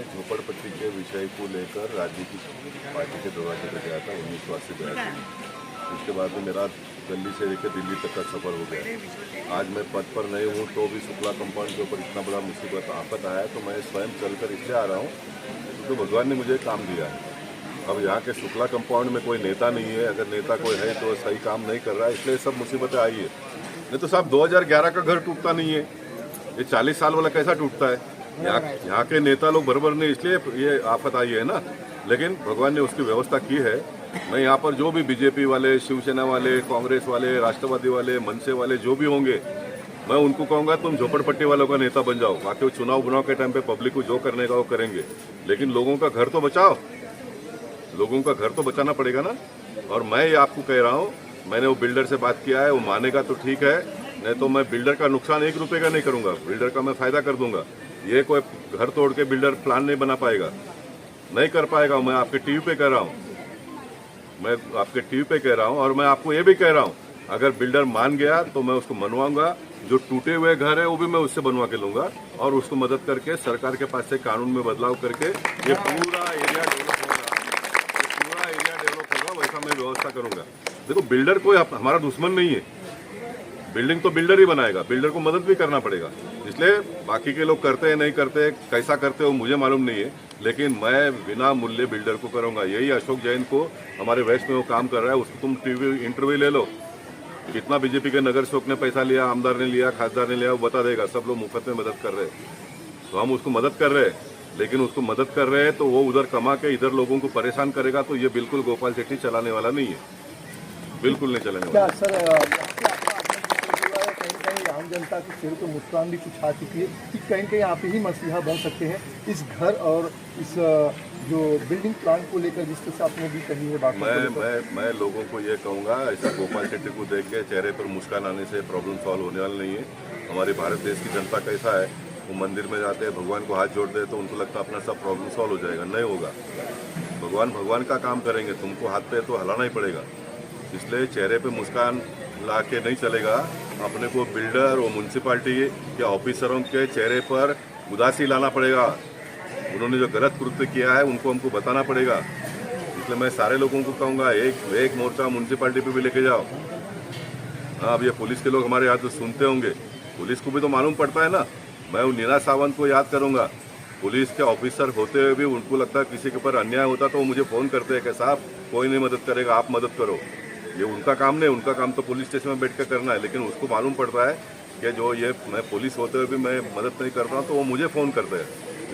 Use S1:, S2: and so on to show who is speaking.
S1: झोपड़पट्टी के विषय को लेकर राजनीतिक पार्टी के दरवाजे पर गया था 1982 में। उसके बाद में मेरा दिल्ली से लेकर दिल्ली तक का सफ़र हो गया। आज मैं पद पर नहीं हूँ तो भी शुक्ला कंपाउंड के ऊपर इतना बड़ा मुसीबत आफत आया तो मैं स्वयं चलकर इसलिए आ रहा हूँ क्योंकि भगवान ने मुझे काम दिया है। अब यहाँ के शुक्ला कंपाउंड में कोई नेता नहीं है, अगर नेता कोई है तो सही काम नहीं कर रहा है, इसलिए सब मुसीबतें आई है। नहीं तो साहब 2011 का घर टूटता नहीं है, ये 40 साल वाला कैसा टूटता है। यहाँ के नेता लोग बराबर नहीं, इसलिए ये आफत आई है ना। लेकिन भगवान ने उसकी व्यवस्था की है। मैं यहाँ पर जो भी बीजेपी वाले, शिवसेना वाले, कांग्रेस वाले, राष्ट्रवादी वाले, मनसे वाले जो भी होंगे, मैं उनको कहूँगा तुम झोपड़पट्टी वालों का नेता बन जाओ। बाकी वो चुनाव के टाइम पे पब्लिक को जो करने का वो करेंगे, लेकिन लोगों का घर तो बचाओ, लोगों का घर तो बचाना पड़ेगा ना। और मैं ये आपको कह रहा हूँ, मैंने वो बिल्डर से बात किया है, वो मानेगा तो ठीक है, नहीं तो मैं बिल्डर का नुकसान 1 रुपये का नहीं करूँगा, बिल्डर का मैं फायदा कर दूंगा। ये कोई घर तोड़ के बिल्डर प्लान नहीं बना पाएगा, नहीं कर पाएगा। मैं आपके टीवी पे कह रहा हूँ, मैं आपके टीवी पे कह रहा हूँ। और मैं आपको ये भी कह रहा हूँ, अगर बिल्डर मान गया तो मैं उसको मनवाऊंगा। जो टूटे हुए घर है वो भी मैं उससे बनवा के लूंगा और उसको मदद करके सरकार के पास से कानून में बदलाव करके ये पूरा एरिया डेवलप होगा, वैसा मैं व्यवस्था करूंगा। देखो, बिल्डर कोई हमारा दुश्मन नहीं है, बिल्डिंग तो बिल्डर ही बनाएगा, बिल्डर को मदद भी करना पड़ेगा। इसलिए बाकी के लोग करते हैं नहीं करते, कैसा करते हो मुझे मालूम नहीं है, लेकिन मैं बिना मूल्य बिल्डर को करूंगा। यही अशोक जैन को हमारे वेस्ट में वो काम कर रहा है, उसको तुम टीवी इंटरव्यू ले लो, कितना बीजेपी के नगर सेवक ने पैसा लिया, आमदार ने लिया, खासदार ने लिया, वो बता देगा। सब लोग मुफ्त में मदद कर रहे हैं, तो हम उसको मदद कर रहे हैं, लेकिन उसको मदद कर रहे हैं तो वो उधर कमा के इधर लोगों को परेशान करेगा, तो ये बिल्कुल गोपाल सेठी चलाने वाला नहीं है, बिल्कुल नहीं चलाने वाला।
S2: सर, आम जनता के चेहरे पर मुस्कान भी कुछ आ चुकी है कि कहीं कहीं आप ही मसीहा बन सकते हैं इस घर और इस जो बिल्डिंग प्लान को लेकर, जिस तरह से आपने भी कही है बात।
S1: मैं लोगों को ये कहूँगा, ऐसा गोपाल शेट्टी को देख के चेहरे पर मुस्कान आने से प्रॉब्लम सॉल्व होने वाला नहीं है। हमारे भारत देश की जनता कैसा है, वो मंदिर में जाते हैं, भगवान को हाथ जोड़ते हैं तो उनको लगता है अपना सब प्रॉब्लम सॉल्व हो जाएगा। नहीं होगा, भगवान का काम करेंगे, तुमको हाथ पे तो हिलाना ही पड़ेगा। इसलिए चेहरे पे मुस्कान ला के नहीं चलेगा, अपने को बिल्डर और म्यूनसिपाल्टी के ऑफिसरों के चेहरे पर उदासी लाना पड़ेगा। उन्होंने जो गलत कृत्य किया है उनको हमको बताना पड़ेगा। इसलिए मैं सारे लोगों को कहूँगा, एक मोर्चा म्यूनसिपाल्टी पे भी लेके जाओ। हाँ, अब ये पुलिस के लोग हमारे यहाँ तो सुनते होंगे, पुलिस को भी तो मालूम पड़ता है ना। मैं नीना सावंत को याद करूँगा, पुलिस के ऑफिसर होते हुए भी उनको लगता है किसी के ऊपर अन्याय होता तो वो मुझे फ़ोन करते हैं कि साहब कोई नहीं मदद करेगा, आप मदद करो। ये उनका काम नहीं, उनका काम तो पुलिस स्टेशन में बैठ कर करना है, लेकिन उसको मालूम पड़ता है कि जो ये मैं पुलिस होते हुए भी मैं मदद नहीं करता हूँ तो वो मुझे फ़ोन करते हैं।